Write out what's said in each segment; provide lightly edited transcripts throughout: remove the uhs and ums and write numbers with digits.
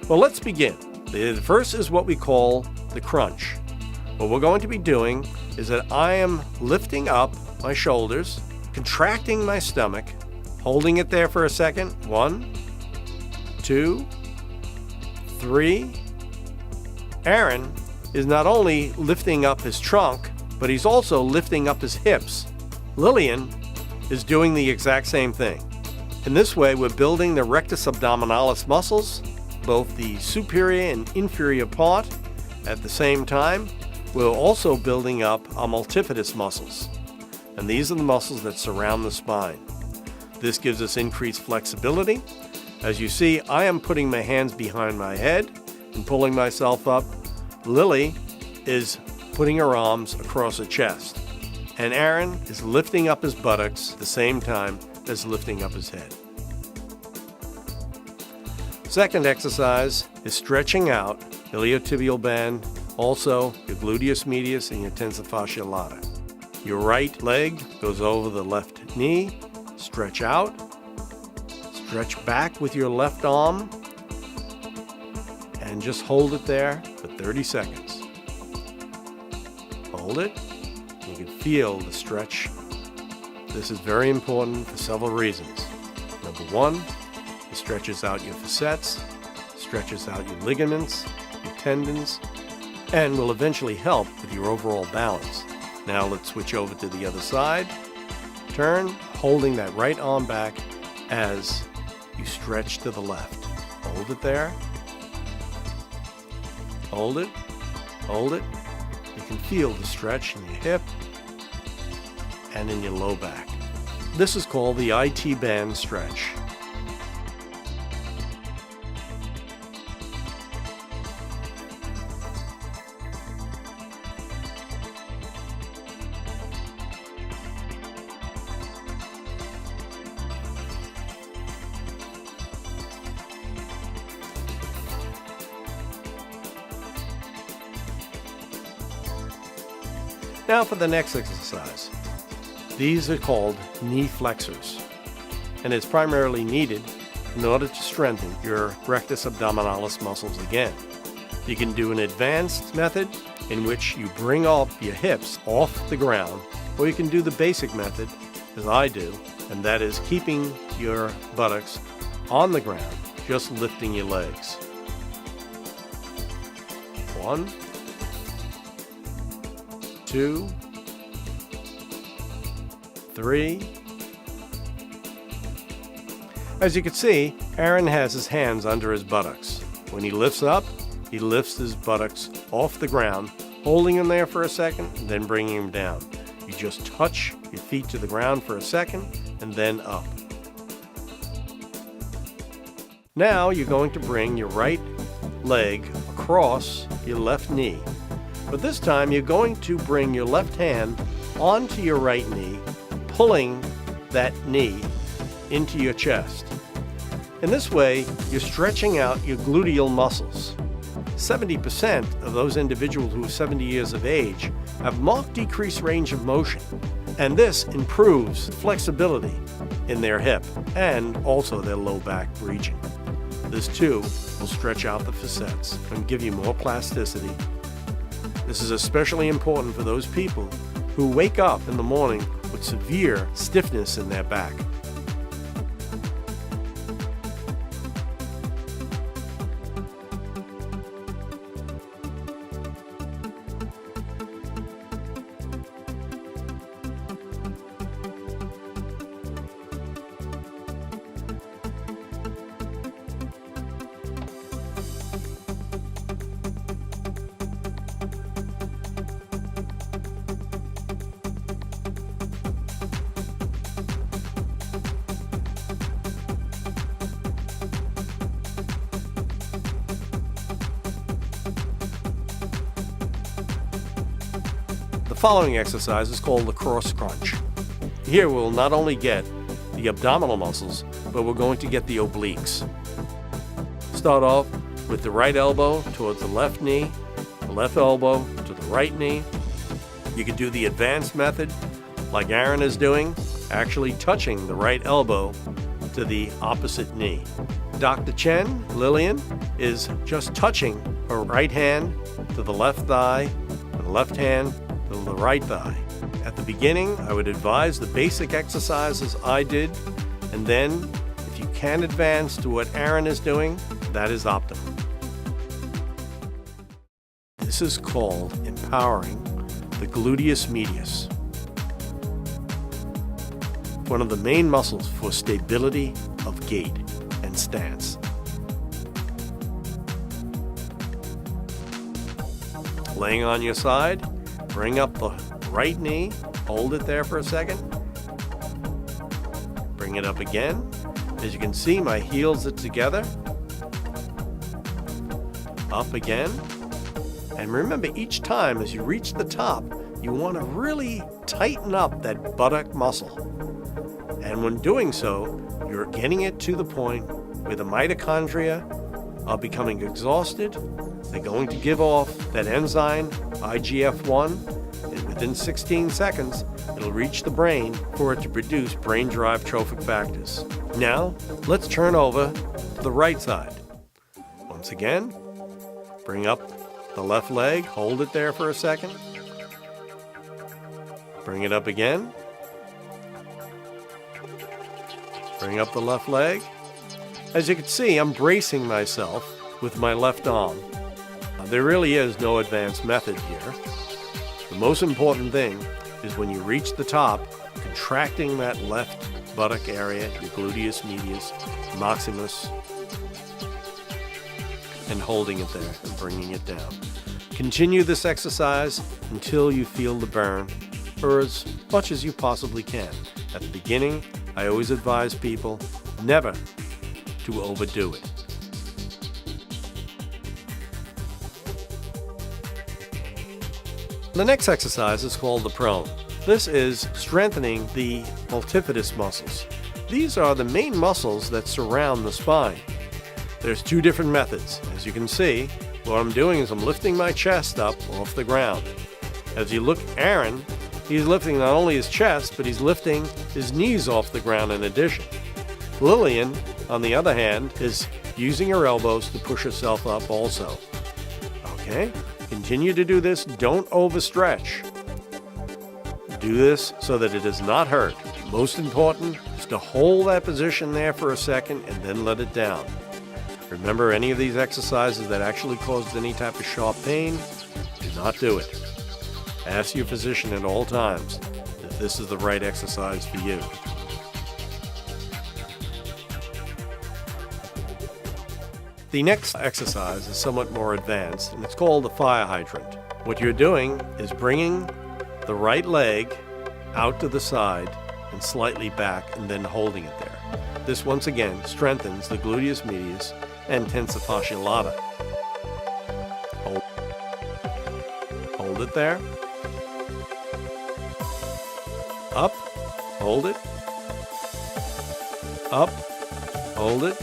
Well, let's begin. The first is what we call the crunch. What we're going to be doing is that I am lifting up my shoulders, contracting my stomach, holding it there for a second. 1, 2, 3. Aaron is not only lifting up his trunk, but he's also lifting up his hips. Lillian is doing the exact same thing. In this way, we're building the rectus abdominalis muscles, both the superior and inferior part. At the same time, we're also building up our multifidus muscles. And these are the muscles that surround the spine. This gives us increased flexibility. As you see, I am putting my hands behind my head and pulling myself up. Lily is putting her arms across her chest. And Aaron is lifting up his buttocks at the same time as lifting up his head. Second exercise is stretching out iliotibial band, also your gluteus medius and your tensor fasciae lata. Your right leg goes over the left knee, stretch out, stretch back with your left arm, and just hold it there for 30 seconds. Hold it. You can feel the stretch. This is very important for several reasons. Number one, it stretches out your facets, stretches out your ligaments, your tendons, and will eventually help with your overall balance. Now let's switch over to the other side. Turn, holding that right arm back as you stretch to the left. Hold it there. Hold it. Hold it. You can feel the stretch in your hip and in your low back. This is called the IT band stretch. Now for the next exercise. These are called knee flexors, and it's primarily needed in order to strengthen your rectus abdominalis muscles again. You can do an advanced method in which you bring up your hips off the ground, or you can do the basic method, as I do, and that is keeping your buttocks on the ground, just lifting your legs. 1, 2, 3. As you can see, Aaron has his hands under his buttocks. When he lifts up, he lifts his buttocks off the ground, holding them there for a second, and then bringing them down. You just touch your feet to the ground for a second, and then up. Now you're going to bring your right leg across your left knee. But this time you're going to bring your left hand onto your right knee, pulling that knee into your chest. In this way, you're stretching out your gluteal muscles. 70% of those individuals who are 70 years of age have marked decreased range of motion, and this improves flexibility in their hip and also their low back region. This too will stretch out the facets and give you more plasticity. This is especially important for those people who wake up in the morning with severe stiffness in their back. The following exercise is called the cross crunch. Here we'll not only get the abdominal muscles, but we're going to get the obliques. Start off with the right elbow towards the left knee, the left elbow to the right knee. You can do the advanced method like Aaron is doing, actually touching the right elbow to the opposite knee. Dr. Chen, Lillian, is just touching her right hand to the left thigh and the left hand to the right thigh. At the beginning, I would advise the basic exercises I did, and then if you can advance to what Aaron is doing, that is optimal. This is called empowering the gluteus medius, one of the main muscles for stability of gait and stance. Laying on your side, bring up the right knee, hold it there for a second, bring it up again. As you can see, my heels are together, up again. And remember, each time as you reach the top, you want to really tighten up that buttock muscle. And when doing so, you're getting it to the point where the mitochondria are becoming exhausted. They're going to give off that enzyme, IGF-1, and within 16 seconds, it'll reach the brain for it to produce brain-derived trophic factors. Now, let's turn over to the right side. Once again, bring up the left leg, hold it there for a second. Bring it up again. Bring up the left leg. As you can see, I'm bracing myself with my left arm. There really is no advanced method here. The most important thing is when you reach the top, contracting that left buttock area, your gluteus medius, maximus, and holding it there and bringing it down. Continue this exercise until you feel the burn, or as much as you possibly can. At the beginning, I always advise people never to overdo it. The next exercise is called the prone. This is strengthening the multifidus muscles. These are the main muscles that surround the spine. There's two different methods. As you can see, what I'm doing is I'm lifting my chest up off the ground. As you look, Aaron, he's lifting not only his chest, but he's lifting his knees off the ground in addition. Lillian, on the other hand, is using her elbows to push herself up also. Okay, continue to do this. Don't overstretch. Do this so that it does not hurt. Most important is to hold that position there for a second and then let it down. Remember, any of these exercises that actually caused any type of sharp pain, do not do it. Ask your physician at all times if this is the right exercise for you. The next exercise is somewhat more advanced, and it's called the fire hydrant. What you're doing is bringing the right leg out to the side and slightly back and then holding it there. This once again strengthens the gluteus medius and tensor fasciae lata. Hold it there. Up, hold it. Up, hold it.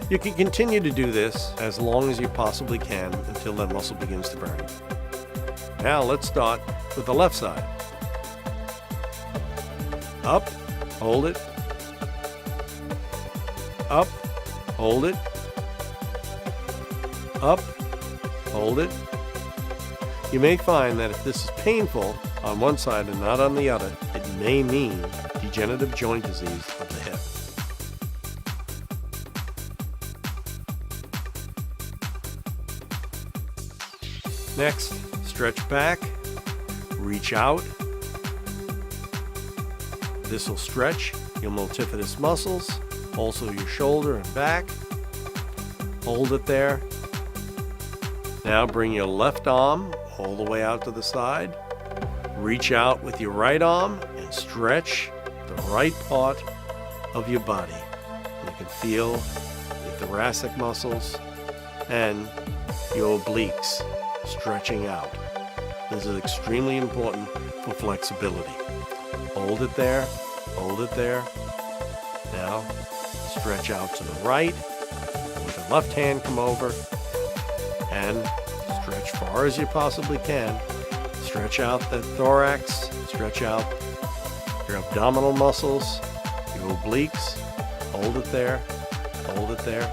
You can continue to do this as long as you possibly can until that muscle begins to burn. Now let's start with the left side. Up, hold it. Up, hold it. Up, hold it. You may find that if this is painful on one side and not on the other, it may mean degenerative joint disease of the hip. Next, stretch back, reach out. This will stretch your multifidus muscles, also your shoulder and back. Hold it there. Now bring your left arm all the way out to the side. Reach out with your right arm and stretch the right part of your body. You can feel the thoracic muscles and your obliques stretching out. This is extremely important for flexibility. Hold it there, hold it there. Now stretch out to the right. With the left hand, come over and stretch far as you possibly can. Stretch out the thorax, stretch out your abdominal muscles, your obliques. Hold it there. Hold it there.